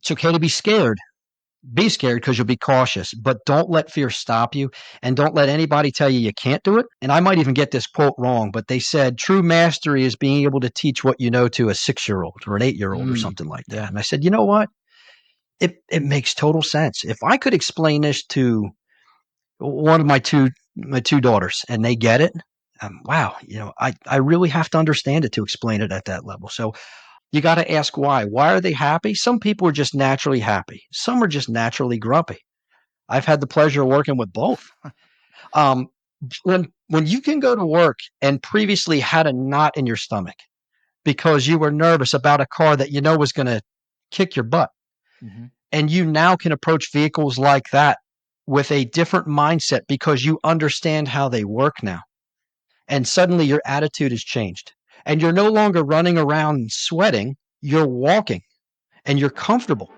It's okay to be scared. Be scared because you'll be cautious, but don't let fear stop you, and don't let anybody tell you can't do it. And I might even get this quote wrong, but they said true mastery is being able to teach what you know to a 6-year-old or an 8-year-old or something like that. Yeah. And I said, you know what? It makes total sense. If I could explain this to one of my two daughters and they get it, wow, I really have to understand it to explain it at that level. So you got to ask why. Why are they happy? Some people are just naturally happy. Some are just naturally grumpy. I've had the pleasure of working with both. Um, when you can go to work and previously had a knot in your stomach because you were nervous about a car that was going to kick your butt, and you now can approach vehicles like that with a different mindset because you understand how they work now, and suddenly your attitude has changed, and you're no longer running around sweating. You're walking, and you're comfortable,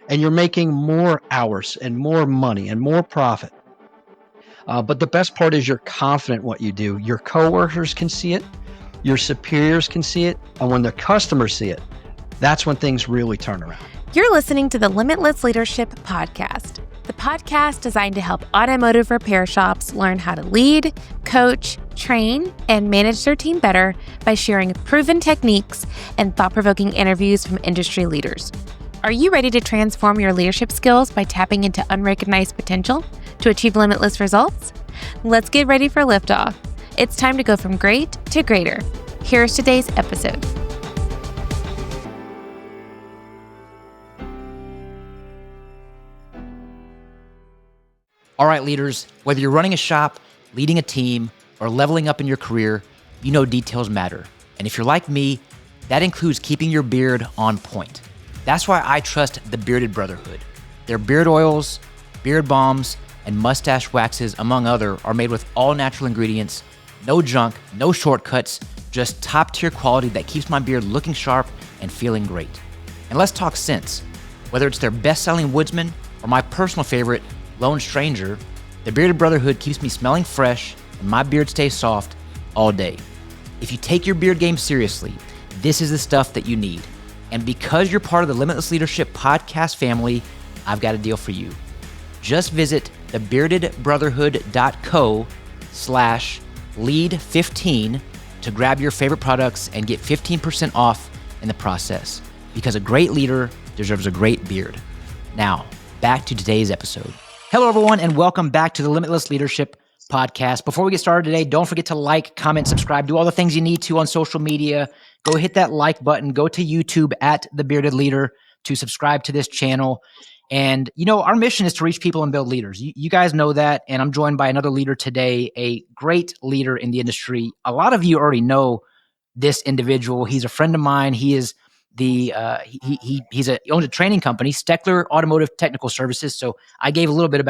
and you're making more hours and more money and more profit. But the best part is you're confident in what you do. Your coworkers can see it, your superiors can see it, and when the customers see it, that's when things really turn around. You're listening to the Limitless Leadership Podcast, the podcast designed to help automotive repair shops learn how to lead, coach, train, and manage their team better by sharing proven techniques and thought-provoking interviews from industry leaders. Are you ready to transform your leadership skills by tapping into unrecognized potential to achieve limitless results? Let's get ready for liftoff. It's time to go from great to greater. Here's today's episode. All right, leaders, whether you're running a shop, leading a team, or leveling up in your career, you know details matter. And if you're like me, that includes keeping your beard on point. That's why I trust the Bearded Brotherhood. Their beard oils, beard balms, and mustache waxes, among other, are made with all natural ingredients, no junk, no shortcuts, just top-tier quality that keeps my beard looking sharp and feeling great. And let's talk scents. Whether it's their best-selling Woodsman or my personal favorite, Lone Stranger, the Bearded Brotherhood keeps me smelling fresh and my beard stays soft all day. If you take your beard game seriously, this is the stuff that you need. And because you're part of the Limitless Leadership podcast family, I've got a deal for you. Just visit thebeardedbrotherhood.co/lead15 to grab your favorite products and get 15% off in the process, because a great leader deserves a great beard. Now, back to today's episode. Hello, everyone, and welcome back to the Limitless Leadership Podcast. Before we get started today, don't forget to like, comment, subscribe, do all the things you need to on social media. Go hit that like button. Go to YouTube at The Bearded Leader to subscribe to this channel. And, our mission is to reach people and build leaders. You guys know that, and I'm joined by another leader today, a great leader in the industry. A lot of you already know this individual. He's a friend of mine. He is he owns a training company, Steckler Automotive Technical Services. So I gave a little bit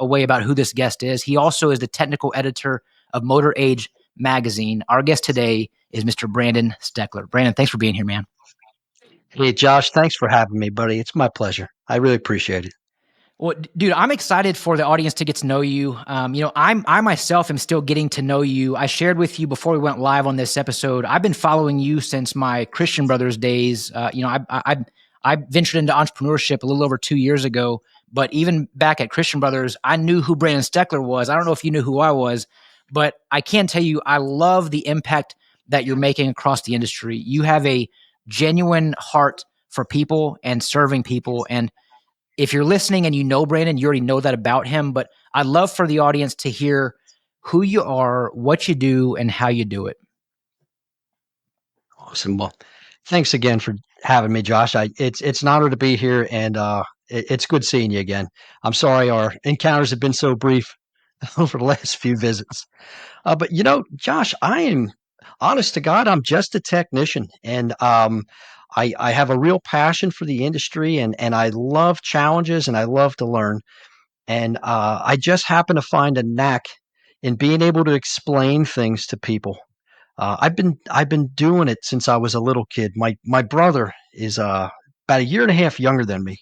away about who this guest is. He also is the technical editor of Motor Age magazine. Our guest today is Mr. Brandon Steckler. Brandon, thanks for being here, man. Hey, Josh, thanks for having me, buddy. It's my pleasure. I really appreciate it. Well, dude, I'm excited for the audience to get to know you. I myself am still getting to know you. I shared with you before we went live on this episode, I've been following you since my Christian Brothers days. I ventured into entrepreneurship a little over 2 years ago, but even back at Christian Brothers, I knew who Brandon Steckler was. I don't know if you knew who I was, but I can tell you, I love the impact that you're making across the industry. You have a genuine heart for people and serving people. And if you're listening and you know Brandon, you already know that about him, but I'd love for the audience to hear who you are, what you do, and how you do it. Awesome. Well, thanks again for having me, Josh. It's an honor to be here, and it's good seeing you again. I'm sorry our encounters have been so brief over the last few visits. But Josh, I am honest to God, I'm just a technician, and I have a real passion for the industry, and I love challenges, and I love to learn. And I just happen to find a knack in being able to explain things to people. I've been doing it since I was a little kid. My brother is about a year and a half younger than me,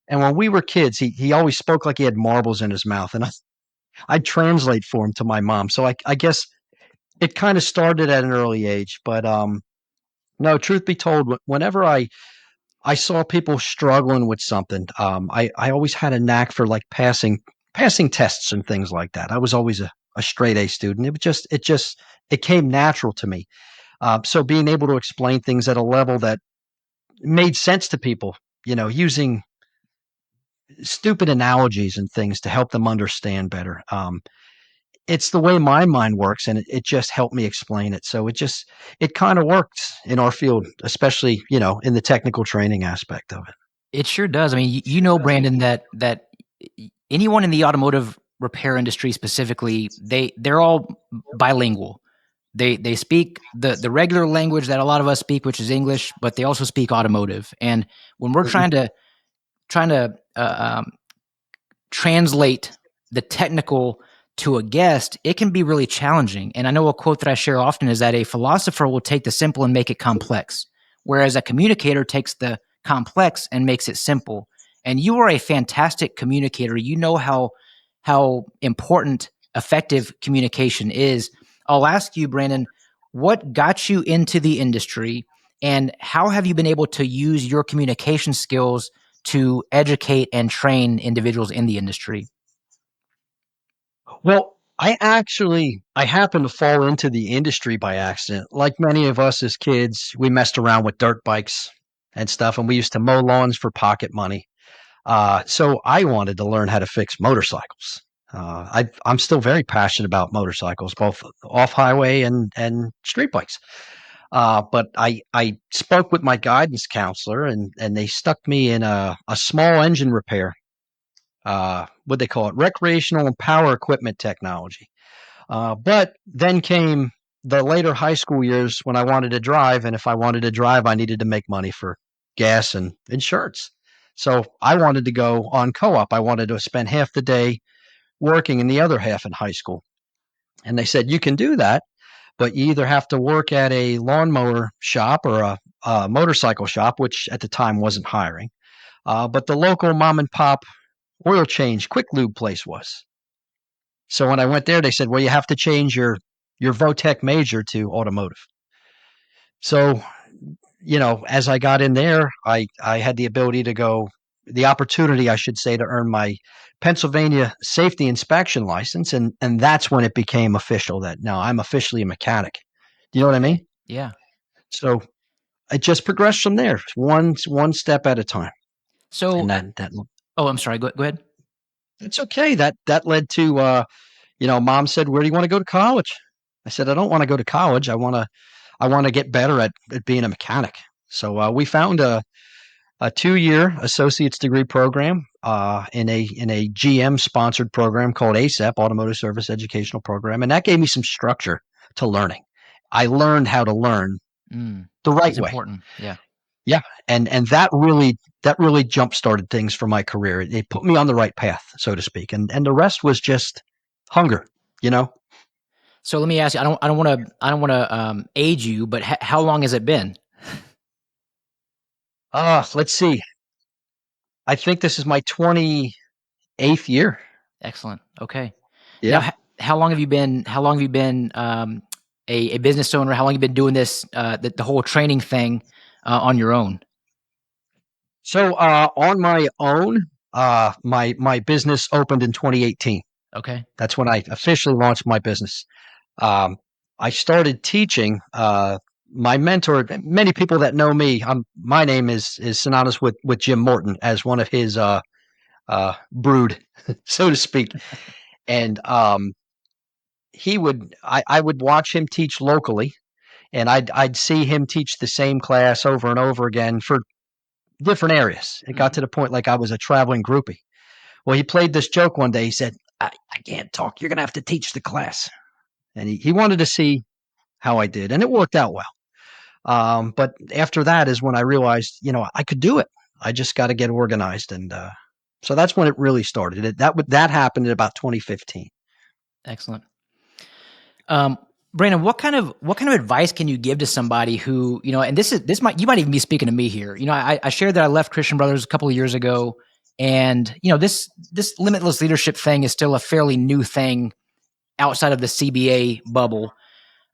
and when we were kids, he always spoke like he had marbles in his mouth, and I'd translate for him to my mom. So I guess it kind of started at an early age. But no, truth be told, whenever I I saw people struggling with something. I always had a knack for like passing tests and things like that. I was always a straight A student. It came natural to me. So being able to explain things at a level that made sense to people, using stupid analogies and things to help them understand better. It's the way my mind works, and it just helped me explain it. So it kind of works in our field, especially, in the technical training aspect of it. It sure does. I mean, Brandon, that anyone in the automotive repair industry specifically, they're all bilingual. They speak the regular language that a lot of us speak, which is English, but they also speak automotive. And when we're trying to translate the technical to a guest, it can be really challenging. And I know a quote that I share often is that a philosopher will take the simple and make it complex, whereas a communicator takes the complex and makes it simple. And you are a fantastic communicator. You know how important effective communication is. I'll ask you, Brandon, what got you into the industry, and how have you been able to use your communication skills to educate and train individuals in the industry? Well, I happened to fall into the industry by accident. Like many of us as kids, we messed around with dirt bikes and stuff, and we used to mow lawns for pocket money. So I wanted to learn how to fix motorcycles. I'm still very passionate about motorcycles, both off highway and street bikes. But I spoke with my guidance counselor, and they stuck me in a small engine repair. What they call it, recreational and power equipment technology. But then came the later high school years when I wanted to drive, and if I wanted to drive, I needed to make money for gas and insurance. So I wanted to go on co-op. I wanted to spend half the day working and the other half in high school. And they said, you can do that, but you either have to work at a lawnmower shop or a motorcycle shop, which at the time wasn't hiring. But the local mom and pop oil change quick lube place was. So when I went there, they said, well, you have to change your VOTEC major to automotive. So, as I got in there, I had the opportunity, I should say, to earn my Pennsylvania safety inspection license. And that's when it became official that now I'm officially a mechanic. Do you know what I mean? Yeah. So it just progressed from there, one step at a time. So, and that oh, I'm sorry. Go ahead. It's okay. That led to, mom said, where do you want to go to college? I said, I don't want to go to college. I want to get better at being a mechanic. So we found a 2-year associate's degree program in a GM sponsored program called ASEP, Automotive Service Educational Program. And that gave me some structure to learning. I learned how to learn the right way. Important. Yeah. Yeah. And that really jump started things for my career. It put me on the right path, so to speak. And the rest was just hunger, So let me ask you, I don't want to age you, but how long has it been? Let's see. I think this is my 28th year. Excellent. Okay. Yeah. Now, how long have you been a business owner? How long have you been doing this, the whole training thing on your own? So on my own, my business opened in 2018. Okay. That's when I officially launched my business. I started teaching. My mentor, many people that know me, my name is synonymous with Jim Morton as one of his brood, so to speak. And I would watch him teach locally, and I'd see him teach the same class over and over again for different areas. It got to the point like I was a traveling groupie. Well, he played this joke one day. He said, I can't talk. You're going to have to teach the class. And he wanted to see how I did, and it worked out well. But after that is when I realized, I could do it. I just got to get organized. And so that's when it really started. That happened in about 2015. Excellent. Brandon, what kind of advice can you give to somebody who, and you might even be speaking to me here. I shared that I left Christian Brothers a couple of years ago, and this limitless leadership thing is still a fairly new thing outside of the CBA bubble.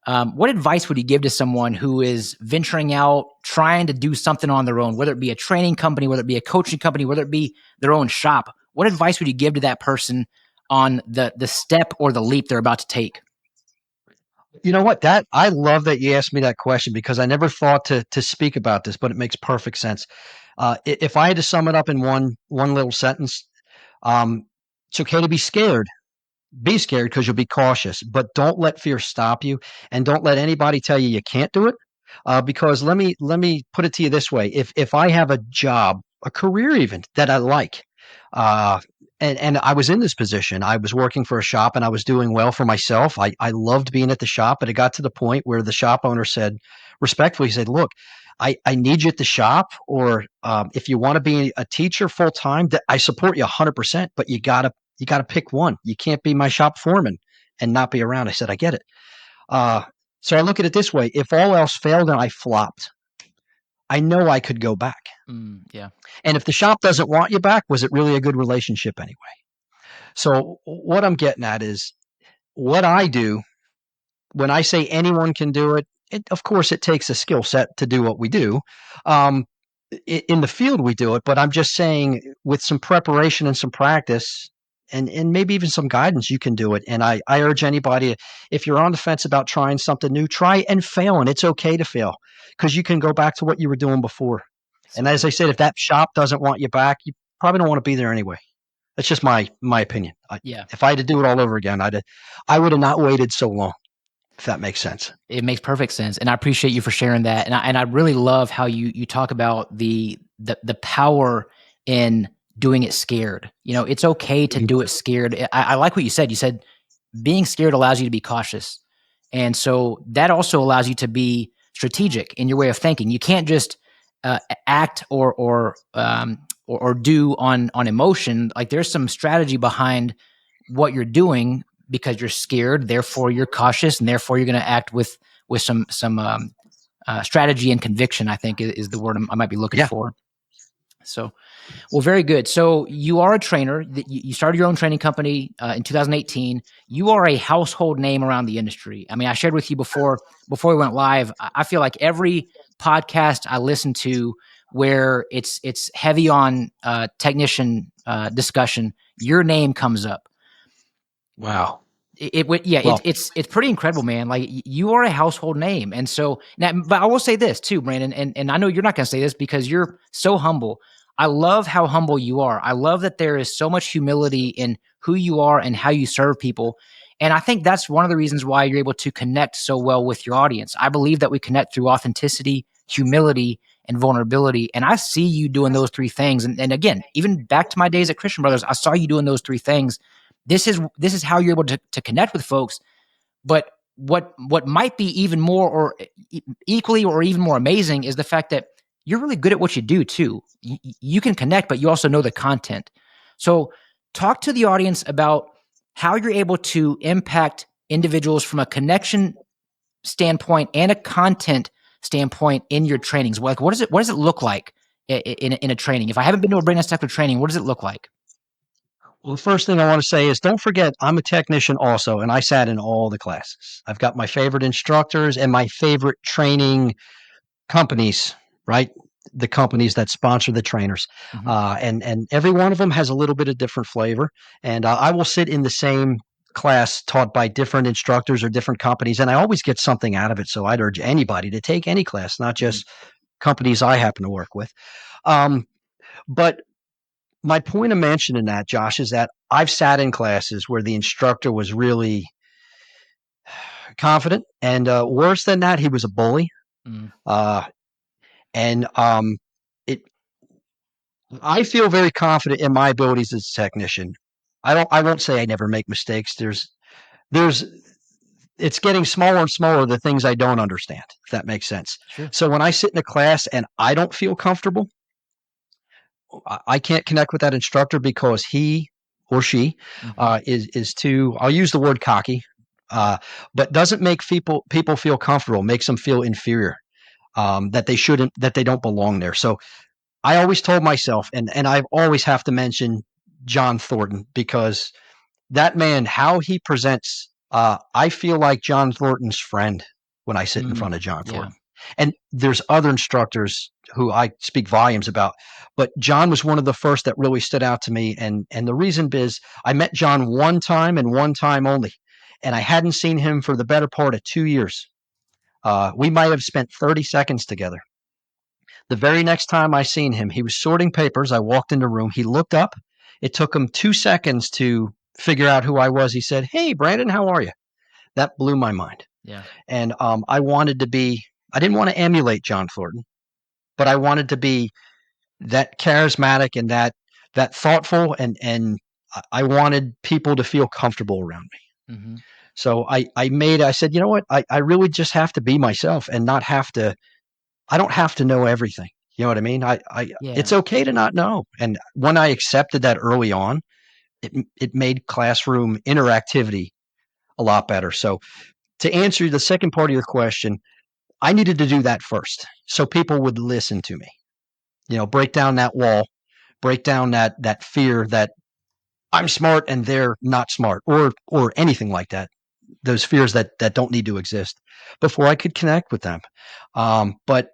What advice would you give to someone who is venturing out, trying to do something on their own, whether it be a training company, whether it be a coaching company, whether it be their own shop? What advice would you give to that person on the step or the leap they're about to take? You know what? I love that you asked me that question because I never thought to speak about this, but it makes perfect sense. If I had to sum it up in one little sentence, it's okay to be scared. Be scared because you'll be cautious, but don't let fear stop you, and don't let anybody tell you can't do it. Because let me put it to you this way: if I have a job, a career even that I like, uh, and I was in this position, I was working for a shop and I was doing well for myself. I loved being at the shop, but it got to the point where the shop owner said, respectfully, he said, "Look, I need you at the shop, or if you want to be a teacher full time, I support you 100%, but you gotta pick one. You can't be my shop foreman and not be around." I said, "I get it." Uh, so I look at it this way: if all else failed and I flopped, I know I could go back. Yeah. And if the shop doesn't want you back, was it really a good relationship anyway? So what I'm getting at is what I do when I say anyone can do it. Of course, it takes a skill set to do what we do. Um, in the field, we do it, but I'm just saying with some preparation and some practice, and maybe even some guidance, you can do it. And I urge anybody, if you're on the fence about trying something new, try and fail, and it's okay to fail because you can go back to what you were doing before. So And as I good. said, if that shop doesn't want you back, you probably don't want to be there anyway. That's just my opinion. Yeah. If I had to do it all over again, I would have not waited so long. If that makes sense. It makes perfect sense, and I appreciate you for sharing that. And I really love how you talk about the power in doing it scared. It's okay to do it scared. I like what you said. You said being scared allows you to be cautious, and so that also allows you to be strategic in your way of thinking. You can't just act or do on emotion. Like there's some strategy behind what you're doing because you're scared, therefore you're cautious, and therefore you're going to act with some strategy and conviction. I think is the word I might be looking Yeah. for. So, well, very good. So you are a trainer. You started your own training company in 2018. You are a household name around the industry. I mean, I shared with you before we went live. I feel like every podcast I listen to where it's heavy on technician discussion, your name comes up. Wow. Well, it's pretty incredible, man. Like you are a household name. And so now, but I will say this too, Brandon, and I know you're not going to say this because you're so humble. I love how humble you are. I love that there is so much humility in who you are and how you serve people. And I think that's one of the reasons why you're able to connect so well with your audience. I believe that we connect through authenticity, humility, and vulnerability. And I see you doing those three things. And again, even back to my days at Christian Brothers, I saw you doing those three things. This is how you're able to connect with folks. But what might be even more or equally or even more amazing is the fact that you're really good at what you do too. You can connect, but you also know the content. So talk to the audience about how you're able to impact individuals from a connection standpoint and a content standpoint in your trainings. Like what does it look like in a training? If I haven't been to a Brandon Steckler training, what does it look like? Well, the first thing I want to say is don't forget I'm a technician also, and I sat in all the classes. I've got my favorite instructors and my favorite training companies, right? The companies that sponsor the trainers. Mm-hmm. And every one of them has a little bit of different flavor. And I will sit in the same class taught by different instructors or different companies, and I always get something out of it. So I'd urge anybody to take any class, not just companies I happen to work with. But my point of mentioning that, Josh, is that I've sat in classes where the instructor was really confident, and worse than that, he was a bully. Mm. And it. I feel very confident in my abilities as a technician. I won't say I never make mistakes. There's. It's getting smaller and smaller the things I don't understand. If that makes sense. Sure. So when I sit in a class and I don't feel comfortable, I can't connect with that instructor because he or she is too. I'll use the word cocky, but doesn't make people feel comfortable. Makes them feel inferior, that they shouldn't, that they don't belong there. So I always told myself, and I always have to mention John Thornton because that man, how he presents I feel like John Thornton's friend when I sit in front of John Yeah. Thornton. And there's other instructors who I speak volumes about, but John was one of the first that really stood out to me. And the reason is I met John one time and one time only, and I hadn't seen him for the better part of 2 years. We might have spent 30 seconds together. The very next time I seen him, he was sorting papers. I walked in the room. He looked up. It took him 2 seconds to figure out who I was. He said, "Hey, Brandon, how are you?" That blew my mind. Yeah. And I didn't want to emulate John Thornton, but I wanted to be that charismatic and that thoughtful, and I wanted people to feel comfortable around me. Mm-hmm. So I said, you know what? I really just have to be myself and not have to, I don't have to know everything. You know what I mean? Yeah. It's okay to not know. And when I accepted that early on, it made classroom interactivity a lot better. So to answer the second part of your question, I needed to do that first so people would listen to me. Break down that wall, break down that fear that I'm smart and they're not smart, or anything like that. Those fears that don't need to exist before I could connect with them. But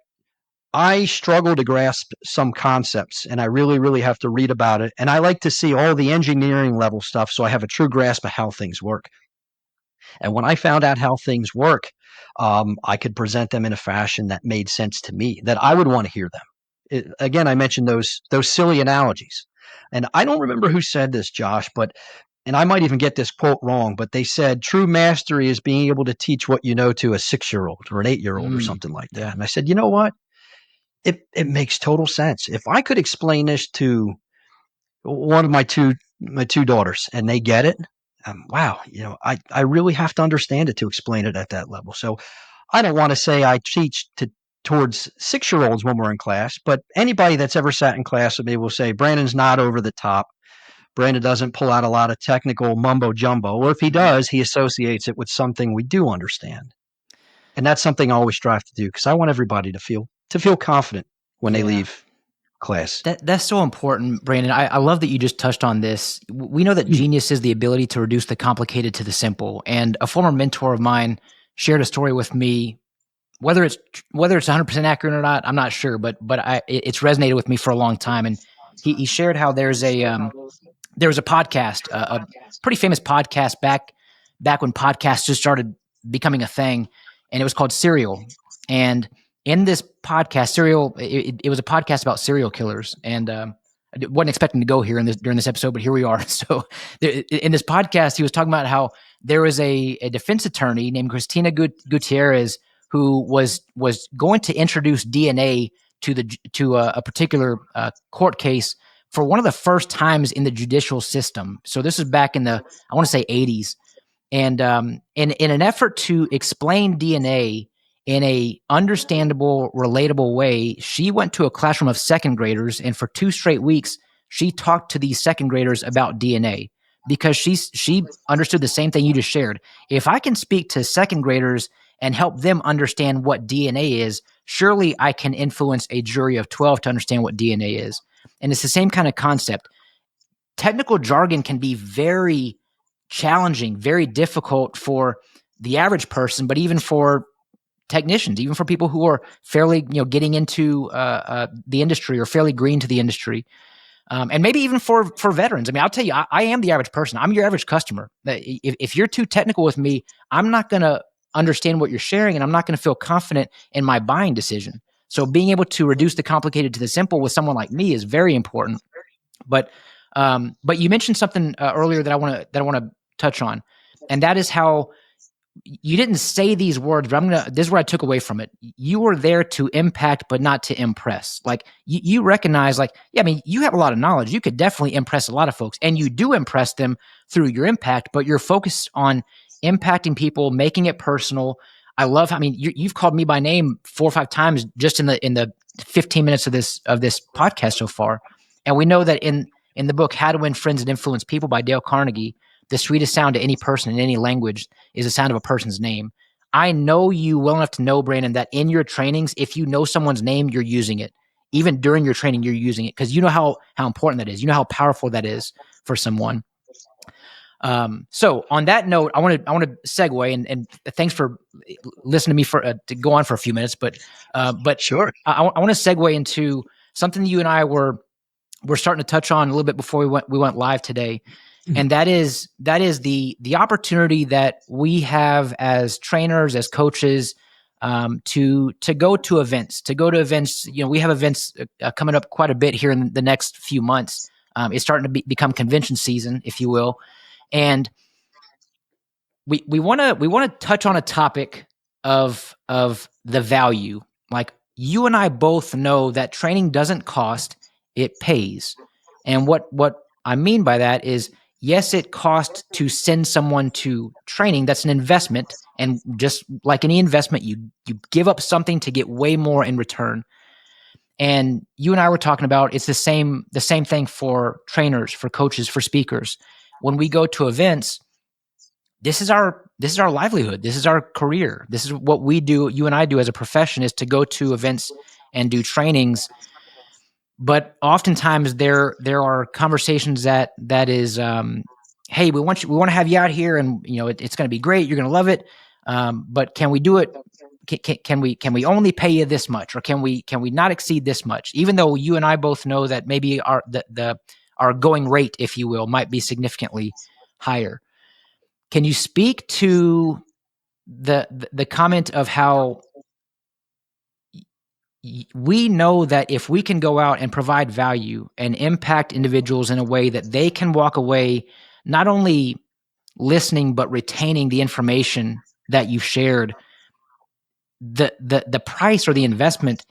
I struggle to grasp some concepts, and I really, really have to read about it. And I like to see all the engineering level stuff so I have a true grasp of how things work. And when I found out how things work, I could present them in a fashion that made sense to me, that I would want to hear them. Again, I mentioned those silly analogies. And I don't remember who said this, Josh, and I might even get this quote wrong, but they said true mastery is being able to teach what you know to a 6-year-old or an 8-year-old or something like that. Yeah. And I said, you know what? It makes total sense. If I could explain this to one of my two daughters and they get it, wow, I really have to understand it to explain it at that level. So I don't want to say I teach towards 6-year-olds when we're in class, but anybody that's ever sat in class with me will say Brandon's not over the top. Brandon doesn't pull out a lot of technical mumbo jumbo, or if he does, he associates it with something we do understand. And that's something I always strive to do because I want everybody to feel confident when they leave class. That's so important, Brandon. I love that you just touched on this. We know that genius is the ability to reduce the complicated to the simple. And a former mentor of mine shared a story with me. Whether it's 100% accurate or not, I'm not sure, but it's resonated with me for a long time. And he shared how there was a podcast, a pretty famous podcast back when podcasts just started becoming a thing, and it was called Serial. And in this podcast, it was a podcast about serial killers, and I wasn't expecting to go here during this episode, but here we are. So in this podcast, he was talking about how there was a defense attorney named Christina Gutierrez who was going to introduce DNA to a particular court case for one of the first times in the judicial system. So this is back in the, I want to say 80s. And in an effort to explain DNA in a understandable, relatable way, she went to a classroom of second graders, and for 2 straight weeks, she talked to these second graders about DNA because she understood the same thing you just shared. If I can speak to second graders and help them understand what DNA is, surely I can influence a jury of 12 to understand what DNA is. And it's the same kind of concept. Technical jargon can be very challenging, very difficult for the average person, but even for technicians, even for people who are fairly, getting into the industry or fairly green to the industry. And maybe even for veterans. I mean, I'll tell you, I am the average person. I'm your average customer. If you're too technical with me, I'm not going to understand what you're sharing, and I'm not going to feel confident in my buying decision. So being able to reduce the complicated to the simple with someone like me is very important. But you mentioned something earlier that I want to touch on, and that is how you didn't say these words, but this is what I took away from it. You were there to impact, but not to impress. Like you recognize, you have a lot of knowledge. You could definitely impress a lot of folks, and you do impress them through your impact, but you're focused on impacting people, making it personal. I love, you've called me by name 4 or 5 times just in the 15 minutes of this podcast so far. And we know that in the book, How to Win Friends and Influence People by Dale Carnegie, the sweetest sound to any person in any language is the sound of a person's name. I know you well enough to know, Brandon, that in your trainings, if you know someone's name, you're using it. Even during your training, you're using it because you know how important that is. You know how powerful that is for someone. So on that note, I want to segue and thanks for listening to me to go on for a few minutes, but Sure. I want to segue into something that you and I were starting to touch on a little bit before we went live today. And that is the opportunity that we have as trainers, as coaches, to go to events. We have events coming up quite a bit here in the next few months. It's starting to become convention season, if you will, and we want to touch on a topic of the value. Like, you and I both know that training doesn't cost, it pays. And what I mean by that is, yes, it costs to send someone to training. That's an investment. And just like any investment, you give up something to get way more in return. And you and I were talking about, it's the same thing for trainers, for coaches, for speakers. When we go to events, this is our livelihood. This is our career. This is what we do. You and I do as a profession, is to go to events and do trainings. But oftentimes there are conversations that is, hey, we want to have you out here, and it's going to be great. You're going to love it. But can we do it? Can we only pay you this much, or can we not exceed this much? Even though you and I both know that maybe our going rate, if you will, might be significantly higher. Can you speak to the comment of how we know that if we can go out and provide value and impact individuals in a way that they can walk away not only listening but retaining the information that you've shared, the price or the investment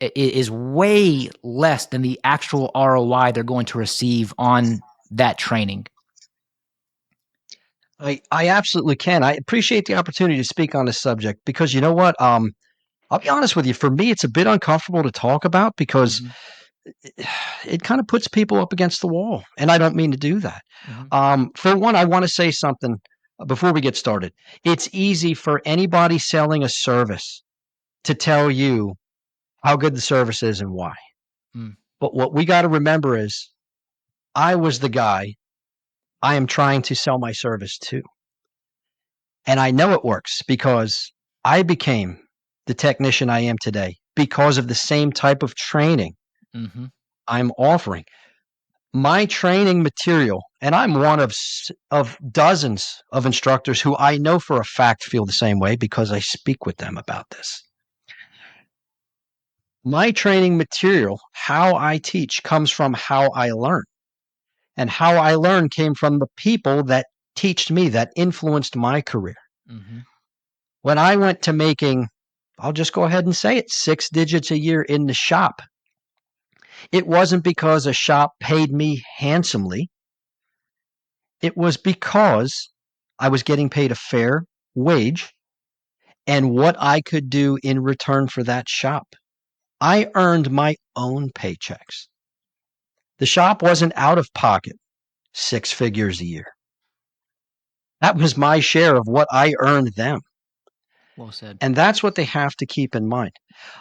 is way less than the actual ROI they're going to receive on that training? I absolutely can. I appreciate the opportunity to speak on this subject because you know what? I'll be honest with you. For me, it's a bit uncomfortable to talk about because it kind of puts people up against the wall, and I don't mean to do that. For one, I want to say something before we get started. It's easy for anybody selling a service to tell you how good the service is and why. But what we got to remember is, I was the guy I am trying to sell my service to. And I know it works because I became the technician I am today because of the same type of training I'm offering. My training material, and I'm one of dozens of instructors who I know for a fact feel the same way because I speak with them about this. My training material, how I teach, comes from how I learn. And how I learned came from the people that taught me, that influenced my career. When I went to making, I'll just go ahead and say it, 6 digits a year in the shop, it wasn't because a shop paid me handsomely. It was because I was getting paid a fair wage and what I could do in return for that shop. I earned my own paychecks. The shop wasn't out of pocket 6 figures a year. That was my share of what I earned them. Well said. And that's what they have to keep in mind.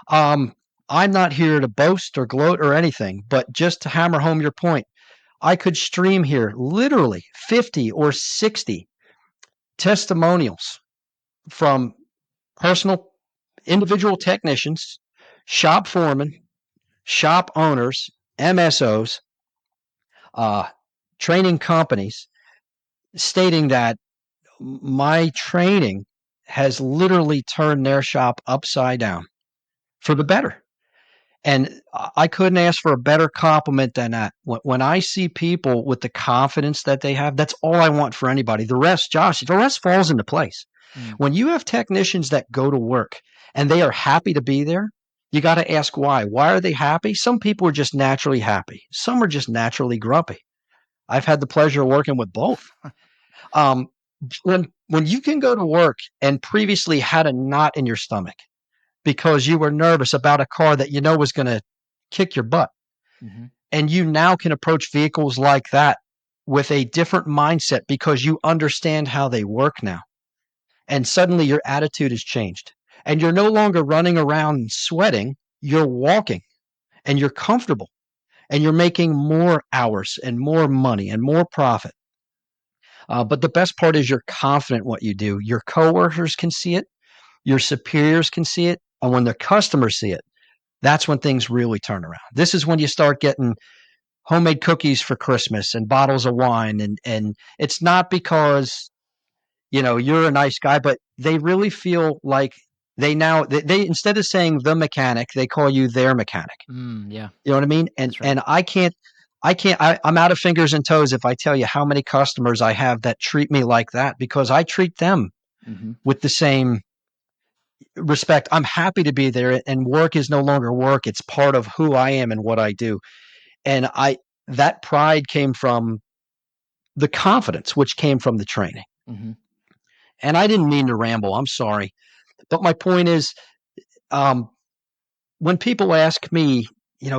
I'm not here to boast or gloat or anything, but just to hammer home your point, I could stream here literally 50 or 60 testimonials from personal individual technicians, shop foremen, shop owners, MSOs, training companies, stating that my training has literally turned their shop upside down for the better. And I couldn't ask for a better compliment than that. When I see people with the confidence that they have, that's all I want for anybody. The rest, Josh, the rest falls into place. When you have technicians that go to work and they are happy to be there, you got to ask why. Why are they happy? Some people are just naturally happy. Some are just naturally grumpy. I've had the pleasure of working with both. When you can go to work and previously had a knot in your stomach because you were nervous about a car that you know was going to kick your butt, and you now can approach vehicles like that with a different mindset because you understand how they work now. And suddenly your attitude has changed. And you're no longer running around sweating. You're walking and you're comfortable and you're making more hours and more money and more profit. But the best part is you're confident in what you do. Your coworkers can see it, your superiors can see it, and when the customers see it, that's when things really turn around. This is when you start getting homemade cookies for Christmas and bottles of wine, and it's not because you're a nice guy, but they really feel like they instead of saying the mechanic, they call you their mechanic. Yeah, You know what I mean? that's right. And I'm out of fingers and toes if I tell you how many customers I have that treat me like that, because I treat them with the same respect. I'm happy to be there, and work is no longer work. It's part of who I am and what I do. And that pride came from the confidence, which came from the training. And I didn't mean to ramble. I'm sorry. But my point is, when people ask me,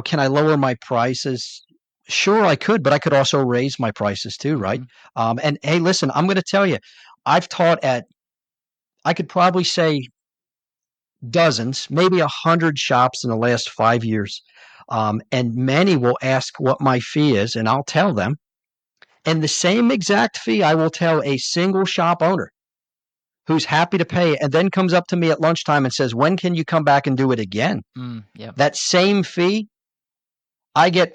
can I lower my prices? Sure, I could, but I could also raise my prices too, right? And hey, listen, I'm going to tell you, I've taught I could probably say dozens, maybe 100 shops in the last 5 years. And many will ask what my fee is, and I'll tell them. And the same exact fee I will tell a single shop owner who's happy to pay, and then comes up to me at lunchtime and says, when can you come back and do it again? That same fee, I get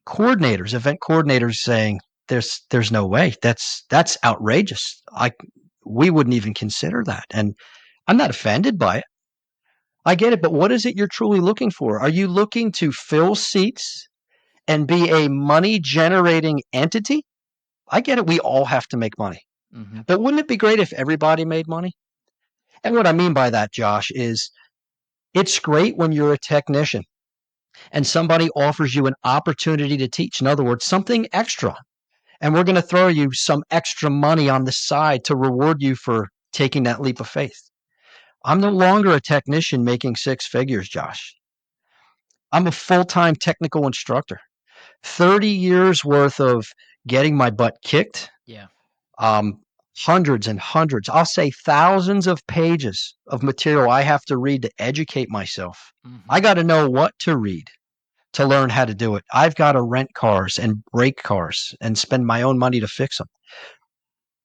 coordinators, event coordinators saying, there's no way. That's outrageous. We wouldn't even consider that. And I'm not offended by it. I get it, but what is it you're truly looking for? Are you looking to fill seats and be a money generating entity? I get it. We all have to make money. But wouldn't it be great if everybody made money? And what I mean by that, Josh, is it's great when you're a technician and somebody offers you an opportunity to teach. In other words, something extra. And we're going to throw you some extra money on the side to reward you for taking that leap of faith. I'm no longer a technician making six figures, Josh. I'm a full-time technical instructor. 30 years worth of getting my butt kicked. Hundreds and hundreds, I'll say thousands of pages of material I have to read to educate myself. I got to know what to read to learn how to do it. I've got to rent cars and break cars and spend my own money to fix them.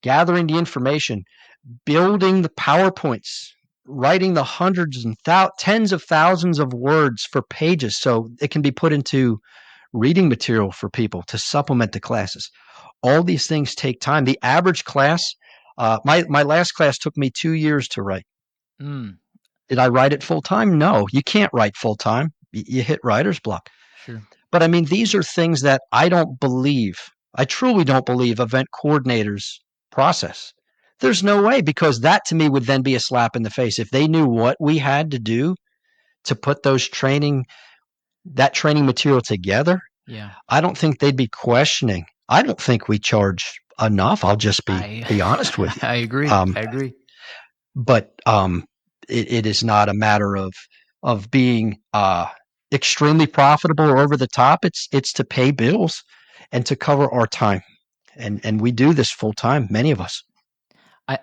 Gathering the information, building the PowerPoints, writing the hundreds and tens of thousands of words for pages so it can be put into reading material for people to supplement the classes. All these things take time. The average class, my last class took me 2 years to write. Did I write it full time? No, you can't write full time. You hit writer's block. Sure. But I mean, these are things that I truly don't believe event coordinators process. There's no way, because that to me would then be a slap in the face. If they knew what we had to do to put that training material together, I don't think they'd be questioning. I don't think we charge enough. I'll just be honest with you. I agree. But it is not a matter of being extremely profitable or over the top. It's to pay bills and to cover our time. And we do this full time, many of us.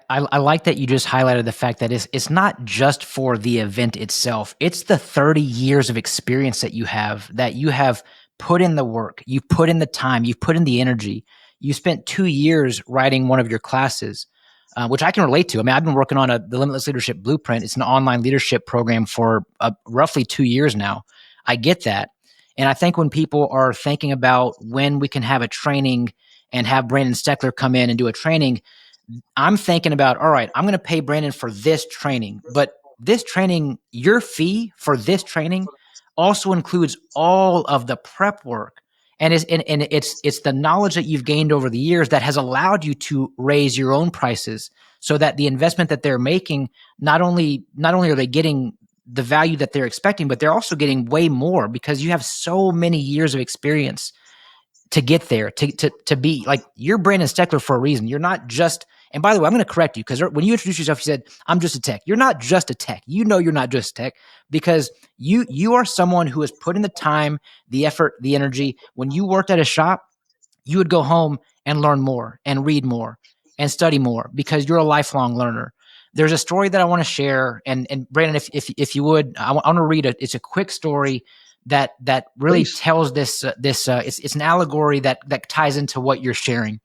I like that you just highlighted the fact that it's not just for the event itself. It's the 30 years of experience that you have put in the work, you've put in the time, you've put in the energy. You spent 2 years writing one of your classes, which I can relate to. I mean, I've been working on the Limitless Leadership Blueprint. It's an online leadership program for roughly 2 years now. I get that. And I think when people are thinking about when we can have a training and have Brandon Steckler come in and do a training, I'm thinking about, all right, I'm going to pay Brandon for this training, but this training, your fee for this training also includes all of the prep work. And it's the knowledge that you've gained over the years that has allowed you to raise your own prices, so that the investment that they're making, not only are they getting the value that they're expecting, but they're also getting way more, because you have so many years of experience to get there, to be like, you're Brandon Steckler for a reason. You're not just, and by the way, I'm going to correct you, because when you introduced yourself, you said, I'm just a tech. You're not just a tech. You know, you're not just a tech, because you are someone who has put in the time, the effort, the energy. When you worked at a shop, you would go home and learn more and read more and study more, because you're a lifelong learner. There's a story that I want to share. And Brandon, if you would, I want to read it. It's a quick story that really Please. tells this. It's an allegory that ties into what you're sharing.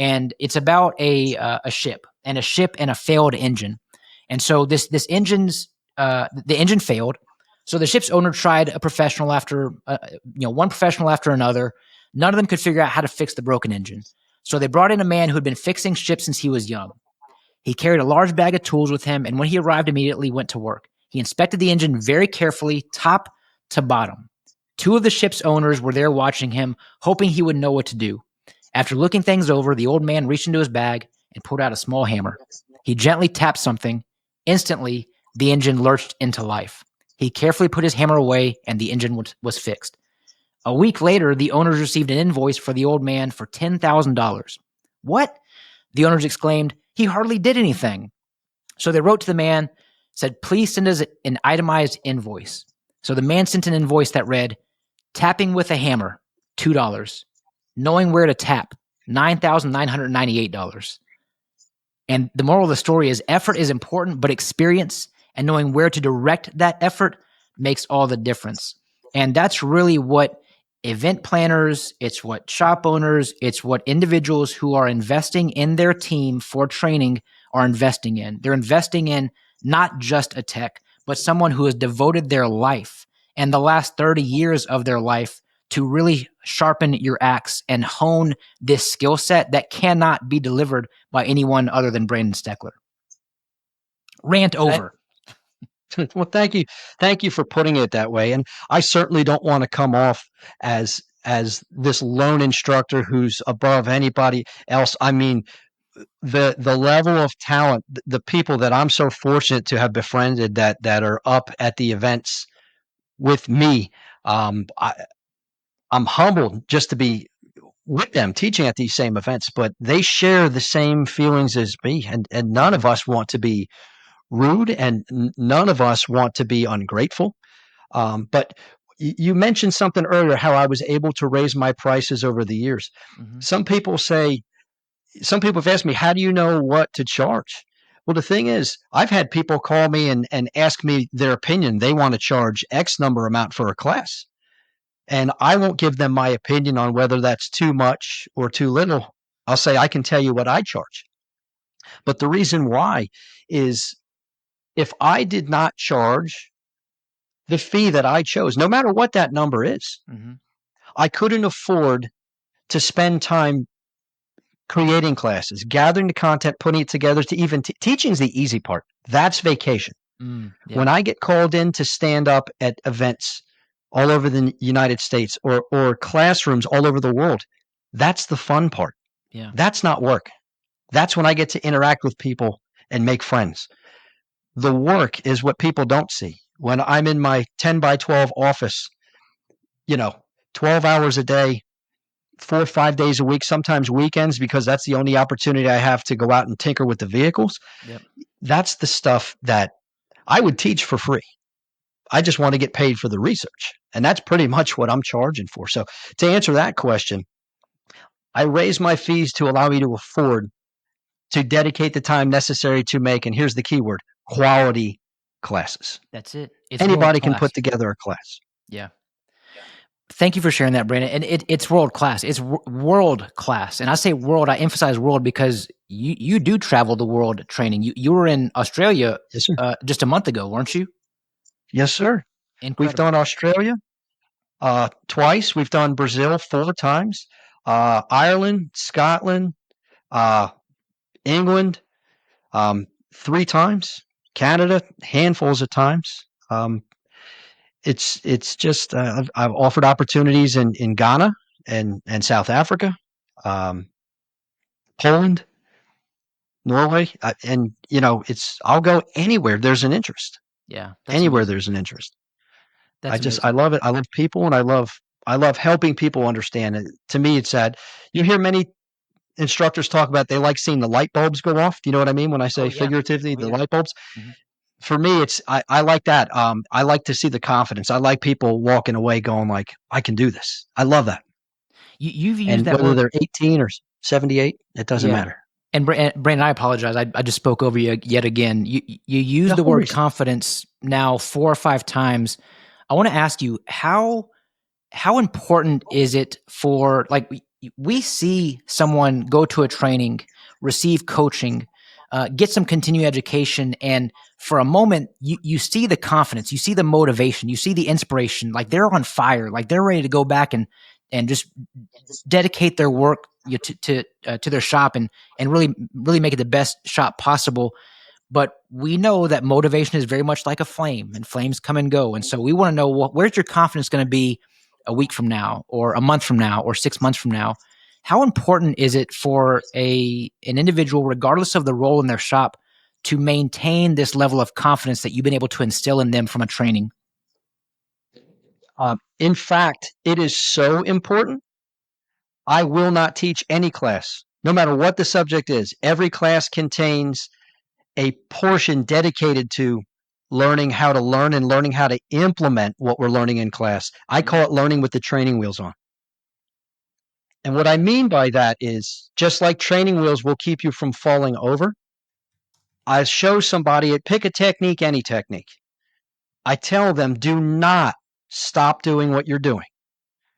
and it's about a ship and a failed engine. And so the engine failed. So the ship's owner tried a professional after one professional after another. None of them could figure out how to fix the broken engine. So they brought in a man who had been fixing ships since he was young. He carried a large bag of tools with him, and when he arrived, immediately went to work. He inspected the engine very carefully, top to bottom. Two of the ship's owners were there watching him, hoping he would know what to do. After looking things over, the old man reached into his bag and pulled out a small hammer. He gently tapped something. Instantly, the engine lurched into life. He carefully put his hammer away, and the engine was fixed. A week later, the owners received an invoice for the old man for $10,000. What? The owners exclaimed, he hardly did anything. So they wrote to the man, said, please send us an itemized invoice. So the man sent an invoice that read, tapping with a hammer, $2. Knowing where to tap, $9,998. And the moral of the story is effort is important, but experience and knowing where to direct that effort makes all the difference. And that's really what event planners, it's what shop owners, it's what individuals who are investing in their team for training are investing in. They're investing in not just a tech, but someone who has devoted their life and the last 30 years of their life to really sharpen your axe and hone this skill set that cannot be delivered by anyone other than Brandon Steckler. Rant over. Well, thank you. Thank you for putting it that way. And I certainly don't want to come off as this lone instructor who's above anybody else. I mean, the level of talent, the people that I'm so fortunate to have befriended that are up at the events with me. I'm humbled just to be with them teaching at these same events, but they share the same feelings as me. And none of us want to be rude, and none of us want to be ungrateful. But you mentioned something earlier, how I was able to raise my prices over the years. Mm-hmm. Some people have asked me, how do you know what to charge? Well, the thing is, I've had people call me and ask me their opinion. They want to charge X number amount for a class. And I won't give them my opinion on whether that's too much or too little. I'll say, I can tell you what I charge. But the reason why is, if I did not charge the fee that I chose, no matter what that number is, mm-hmm. I couldn't afford to spend time creating classes, gathering the content, putting it together, to even teaching is the easy part. That's vacation. Yeah. When I get called in to stand up at events all over the United States or classrooms all over the world, that's the fun part. Yeah. That's not work. That's when I get to interact with people and make friends. The work is what people don't see. When I'm in my 10 by 12 office, 12 hours a day, 4 or 5 days a week, sometimes weekends, because that's the only opportunity I have to go out and tinker with the vehicles. Yep. That's the stuff that I would teach for free. I just want to get paid for the research. And that's pretty much what I'm charging for. So to answer that question, I raise my fees to allow me to afford to dedicate the time necessary to make, and here's the key word, quality classes. That's it. It's anybody can put together a class. Yeah. Thank you for sharing that, Brandon. And it's world class. It's world class. And I say world, I emphasize world because you do travel the world training. You were in Australia just a month ago, weren't you? Yes, sir. Incredible. We've done Australia twice. We've done Brazil 4 times, Ireland, Scotland, England 3 times, Canada handfuls of times. It's just I've offered opportunities in Ghana and South Africa, Poland, Norway, and I'll go anywhere there's an interest. Yeah, anywhere amazing. There's an interest. I love it. I love people, and I love helping people understand it. To me, it's sad. You hear many instructors talk about they like seeing the light bulbs go off. Do you know what I mean when I say figuratively, the light bulbs? Mm-hmm. For me, I like that. I like to see the confidence. I like people walking away going like, I can do this. I love that. You've used that whether word. They're 18 or 78, it doesn't matter. And Brandon, I apologize. I just spoke over you yet again. You use the word confidence now 4 or 5 times. I want to ask you, how important is it for, like, we see someone go to a training, receive coaching, get some continuing education, and for a moment, you see the confidence, you see the motivation, you see the inspiration, like they're on fire, like they're ready to go back and just dedicate their work to their shop and really make it the best shop possible. But we know that motivation is very much like a flame, and flames come and go. And so we want to know, where's your confidence going to be a week from now, or a month from now, or 6 months from now? How important is it for an individual, regardless of the role in their shop, to maintain this level of confidence that you've been able to instill in them from a training? In fact, it is so important. I will not teach any class, no matter what the subject is. Every class contains a portion dedicated to learning how to learn and learning how to implement what we're learning in class. I call it learning with the training wheels on. And what I mean by that is, just like training wheels will keep you from falling over, I show somebody, pick a technique, any technique. I tell them, do not stop doing what you're doing.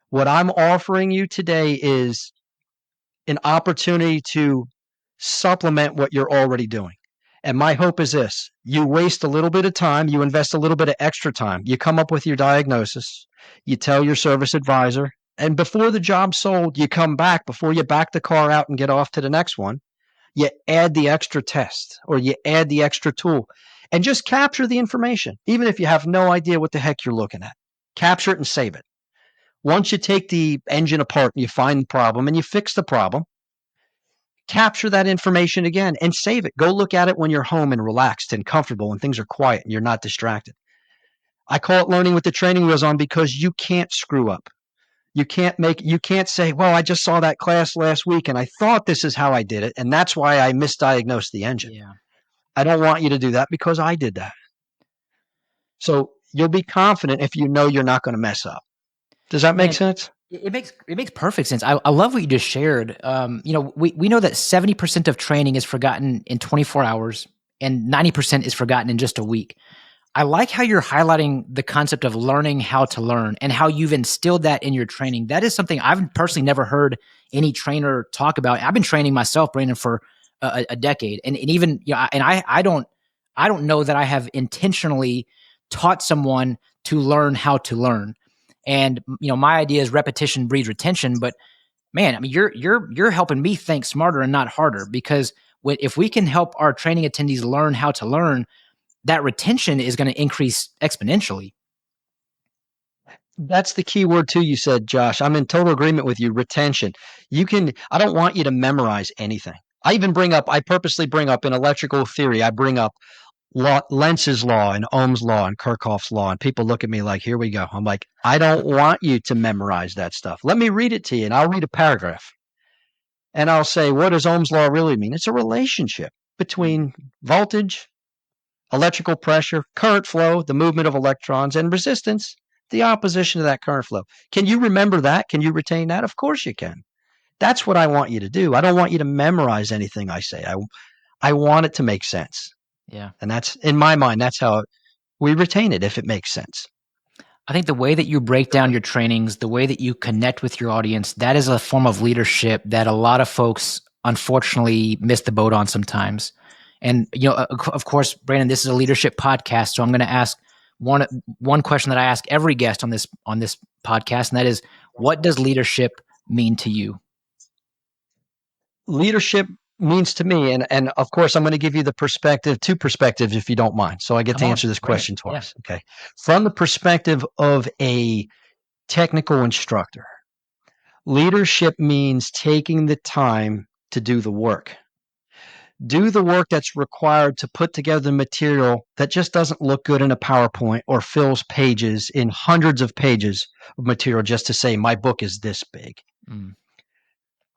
What I'm offering you today is an opportunity to supplement what you're already doing. And my hope is this: you waste a little bit of time, you invest a little bit of extra time, you come up with your diagnosis, you tell your service advisor, and before the job's sold, you come back, before you back the car out and get off to the next one, you add the extra test or you add the extra tool and just capture the information. Even if you have no idea what the heck you're looking at, capture it and save it. Once you take the engine apart and you find the problem and you fix the problem, capture that information again and save it. Go look at it when you're home and relaxed and comfortable and things are quiet and you're not distracted. I call it learning with the training wheels on because you can't screw up. You can't say, well, I just saw that class last week and I thought this is how I did it, and that's why I misdiagnosed the engine. Yeah. I don't want you to do that because I did that. So you'll be confident if you know you're not going to mess up. Does that make sense? It makes perfect sense. I love what you just shared. We know that 70% of training is forgotten in 24 hours and 90% is forgotten in just a week. I like how you're highlighting the concept of learning how to learn and how you've instilled that in your training. That is something I've personally never heard any trainer talk about. I've been training myself, Brandon, for a decade, and even I don't know that I have intentionally taught someone to learn how to learn. And my idea is repetition breeds retention. But man, I mean, you're helping me think smarter and not harder, because if we can help our training attendees learn how to learn, that retention is going to increase exponentially. That's the key word too, you said, Josh. I'm in total agreement with you. Retention. I don't want you to memorize anything. I purposely bring up in electrical theory, I bring up Lenz's law and Ohm's law and Kirchhoff's law, and people look at me like, here we go. I'm like, I don't want you to memorize that stuff. Let me read it to you, and I'll read a paragraph. And I'll say, what does Ohm's law really mean? It's a relationship between voltage, electrical pressure, current flow, the movement of electrons, and resistance, the opposition to that current flow. Can you remember that? Can you retain that? Of course you can. That's what I want you to do. I don't want you to memorize anything I say. I want it to make sense. Yeah. And that's, in my mind, that's how we retain it, if it makes sense. I think the way that you break down your trainings, the way that you connect with your audience, that is a form of leadership that a lot of folks unfortunately miss the boat on sometimes. And, of course, Brandon, this is a leadership podcast, so I'm going to ask one question that I ask every guest on this podcast, and that is, what does leadership mean to you? Leadership means to me, and of course, I'm going to give you two perspectives, if you don't mind. So I get to answer this question twice. Yeah. Okay. From the perspective of a technical instructor, leadership means taking the time to do the work. Do the work that's required to put together the material that just doesn't look good in a PowerPoint or fills pages in hundreds of pages of material just to say, my book is this big. Mm.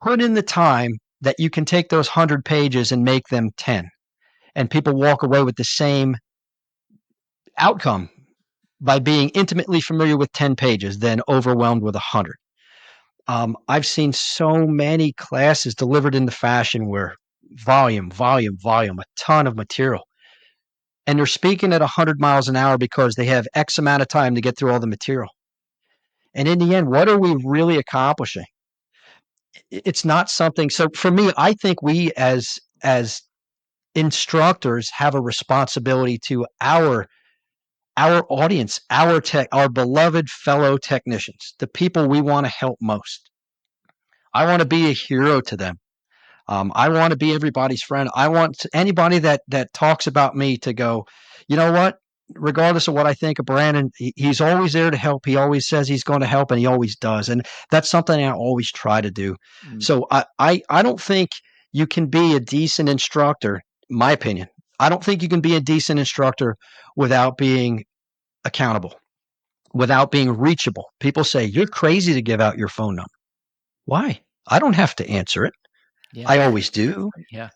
Put in the time that you can take those 100 pages and make them 10. And people walk away with the same outcome by being intimately familiar with 10 pages than overwhelmed with 100. I've seen so many classes delivered in the fashion where volume, a ton of material. And they're speaking at 100 miles an hour because they have X amount of time to get through all the material. And in the end, what are we really accomplishing? it's not something. So for me, I think we as instructors have a responsibility to our audience, our beloved fellow technicians, the people we want to help most. I want to be a hero to them. I want to be everybody's friend. I want anybody that talks about me to go, you know what? Regardless of what I think of Brandon, he's always there to help. He always says he's going to help, and he always does. And that's something I always try to do. So I don't think you can be a decent instructor. My opinion. I don't think you can be a decent instructor without being accountable, without being reachable. People say you're crazy to give out your phone number. Why? I don't have to answer it. Yeah. I always do. Yeah.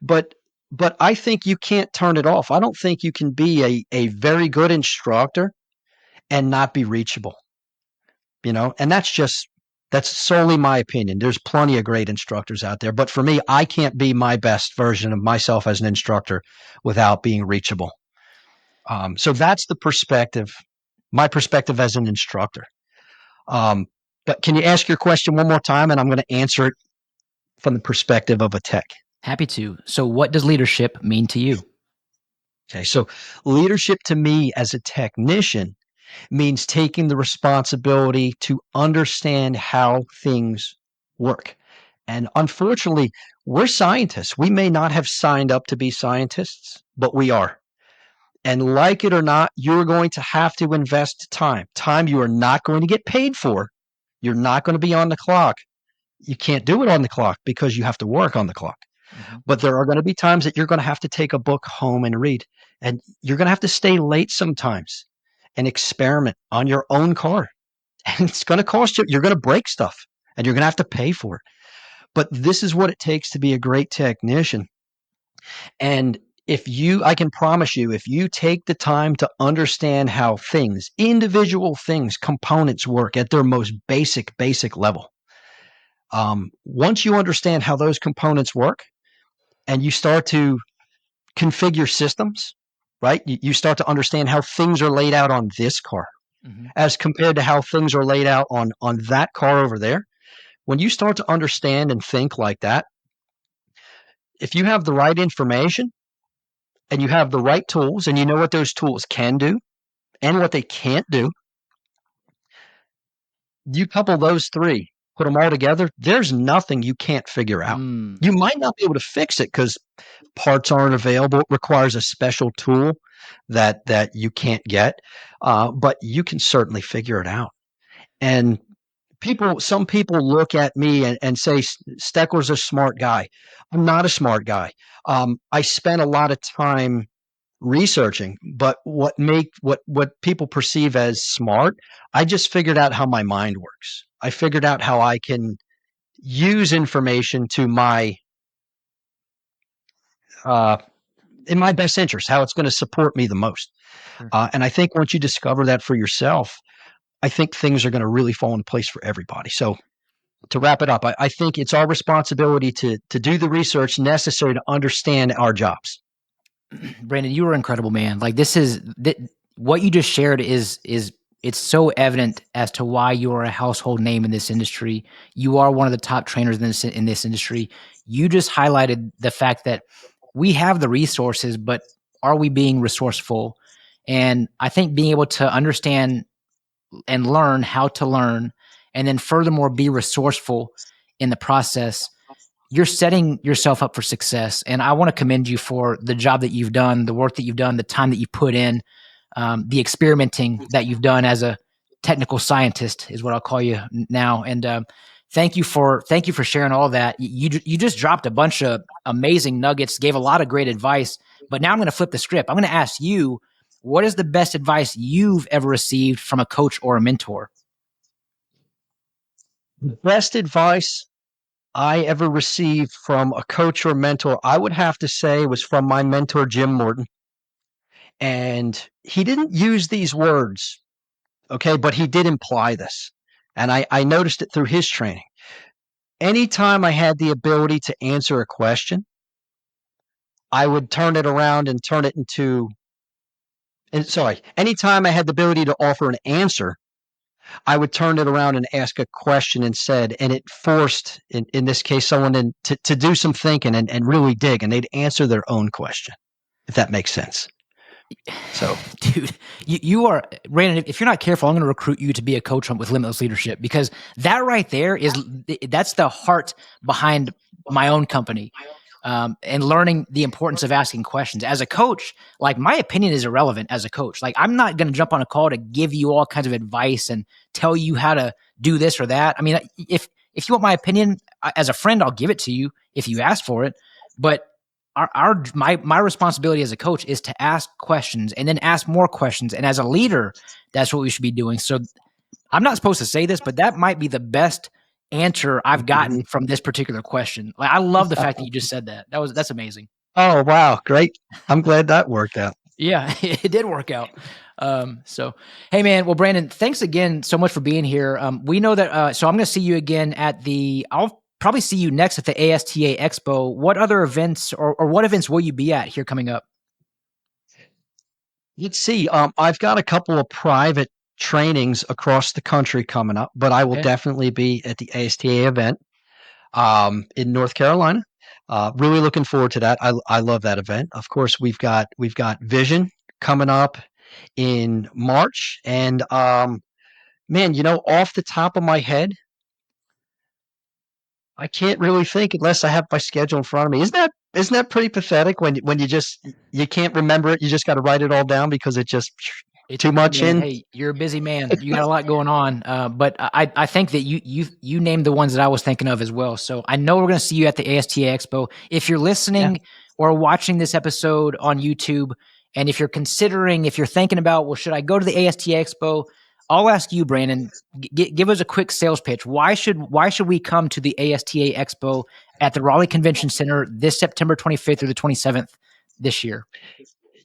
But I think you can't turn it off. I don't think you can be a very good instructor and not be reachable. And that's solely my opinion. There's plenty of great instructors out there, but for me, I can't be my best version of myself as an instructor without being reachable. So that's the perspective, my perspective as an instructor. But can you ask your question one more time, and I'm going to answer it from the perspective of a tech. Happy to. So what does leadership mean to you? Okay, so leadership to me as a technician means taking the responsibility to understand how things work. And unfortunately, we're scientists. We may not have signed up to be scientists, but we are. And like it or not, you're going to have to invest time you are not going to get paid for. You're not going to be on the clock. You can't do it on the clock because you have to work on the clock. Mm-hmm. But there are going to be times that you're going to have to take a book home and read. And you're going to have to stay late sometimes and experiment on your own car. And it's going to cost you. You're going to break stuff and you're going to have to pay for it. But this is what it takes to be a great technician. And I can promise you, if you take the time to understand how individual things, components work at their most basic level, once you understand how those components work and you start to configure systems, right? You start to understand how things are laid out on this car as compared to how things are laid out on that car over there. When you start to understand and think like that, if you have the right information and you have the right tools and you know what those tools can do and what they can't do, you couple those three, put them all together, there's nothing you can't figure out. You might not be able to fix it because parts aren't available. It requires a special tool that you can't get, but you can certainly figure it out. And some people look at me and say, Steckler's a smart guy. I'm not a smart guy. I spent a lot of time researching, but what people perceive as smart, I just figured out how my mind works. I figured out how I can use information to in my best interest, how it's going to support me the most. Sure. And I think once you discover that for yourself, I think things are going to really fall into place for everybody. So to wrap it up, I think it's our responsibility to do the research necessary to understand our jobs. Brandon, you were incredible, man. Like what you just shared is it's so evident as to why you are a household name in this industry. You are one of the top trainers in this industry. You just highlighted the fact that we have the resources, but are we being resourceful? And I think being able to understand and learn how to learn, and then furthermore be resourceful in the process, you're setting yourself up for success. And I want to commend you for the job that you've done, the work that you've done, the time that you put in, the experimenting that you've done as a technical scientist is what I'll call you now. And thank you for sharing all that. You just dropped a bunch of amazing nuggets, gave a lot of great advice, but now I'm going to flip the script. I'm going to ask you, what is the best advice you've ever received from a coach or a mentor? The best advice I ever received from a coach or mentor, I would have to say, was from my mentor, Jim Morton. And he didn't use these words, okay, but he did imply this. And I noticed it through his training. Anytime I had the ability to answer a question, I would turn it around and turn it anytime I had the ability to offer an answer, I would turn it around and ask a question instead, and it forced, in this case, someone to do some thinking and really dig, and they'd answer their own question, if that makes sense. So, dude, you are, Brandon, if you're not careful, I'm going to recruit you to be a coach with Limitless Leadership, because that right there that's the heart behind my own company. And learning the importance of asking questions. As a coach, like, my opinion is irrelevant as a coach. Like, I'm not going to jump on a call to give you all kinds of advice and tell you how to do this or that. I mean, if you want my opinion as a friend, I'll give it to you if you ask for it. But my responsibility as a coach is to ask questions and then ask more questions. And as a leader, that's what we should be doing. So I'm not supposed to say this, but that might be the best answer I've gotten from this particular question. Like, I love the fact that you just said that. That's amazing. Oh, wow. Great. I'm glad that worked out. Yeah, it did work out. So, hey man, well, Brandon, thanks again so much for being here. We know that, so I'm going to see you again I'll probably see you next at the ASTA Expo. What other events or what events will you be at here coming up? Let's see. I've got a couple of private trainings across the country coming up, but I will definitely be at the ASTA event in North Carolina. Really looking forward to that. I love that event. Of course, we've got Vision coming up in March, and man, off the top of my head, I can't really think unless I have my schedule in front of me. Isn't that pretty pathetic when you can't remember it? You just got to write it all down because it's too much man, in. Hey, you're a busy man. You got a lot going on. But I think that you named the ones that I was thinking of as well. So I know we're going to see you at the ASTA Expo. If you're listening or watching this episode on YouTube, and if you're thinking about, well, should I go to the ASTA Expo? I'll ask you, Brandon, give us a quick sales pitch. Why should we come to the ASTA Expo at the Raleigh Convention Center this September 25th through the 27th this year?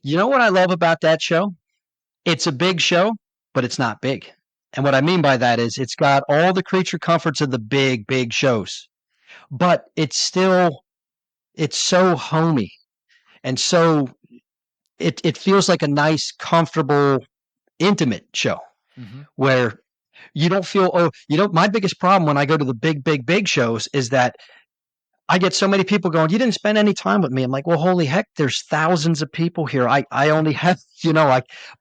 You know what I love about that show? It's a big show, but it's not big. And what I mean by that is it's got all the creature comforts of the big, big shows, but it's so homey. And so it feels like a nice, comfortable, intimate show where you don't feel, my biggest problem when I go to the big, big, big shows is that I get so many people going, you didn't spend any time with me. I'm like, well, holy heck, there's thousands of people here. I only have,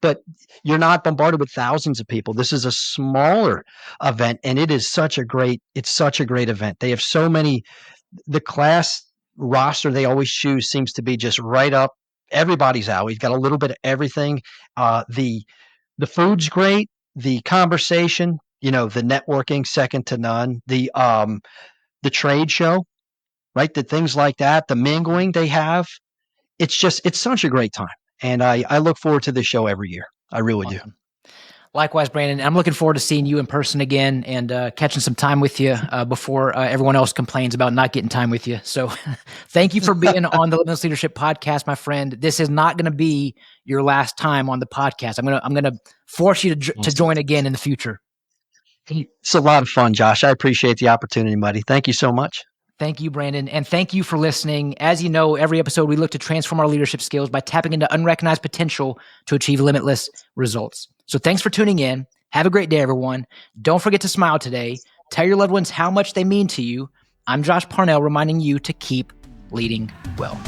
but you're not bombarded with thousands of people. This is a smaller event, and it's such a great event. They have so many, the class roster they always choose seems to be just right up everybody's alley. We've got a little bit of everything. The food's great. The conversation, the networking, second to none. The trade show, right? The things like that, the mingling they have, it's such a great time. And I look forward to this show every year. I really do. Likewise, Brandon. I'm looking forward to seeing you in person again and catching some time with you before everyone else complains about not getting time with you. So thank you for being on the Limitless Leadership Podcast, my friend. This is not going to be your last time on the podcast. I'm going to force you to join again in the future. It's a lot of fun, Josh. I appreciate the opportunity, buddy. Thank you so much. Thank you, Brandon. And thank you for listening. As you know, every episode we look to transform our leadership skills by tapping into unrecognized potential to achieve limitless results. So thanks for tuning in. Have a great day, everyone. Don't forget to smile today. Tell your loved ones how much they mean to you. I'm Josh Parnell, reminding you to keep leading well.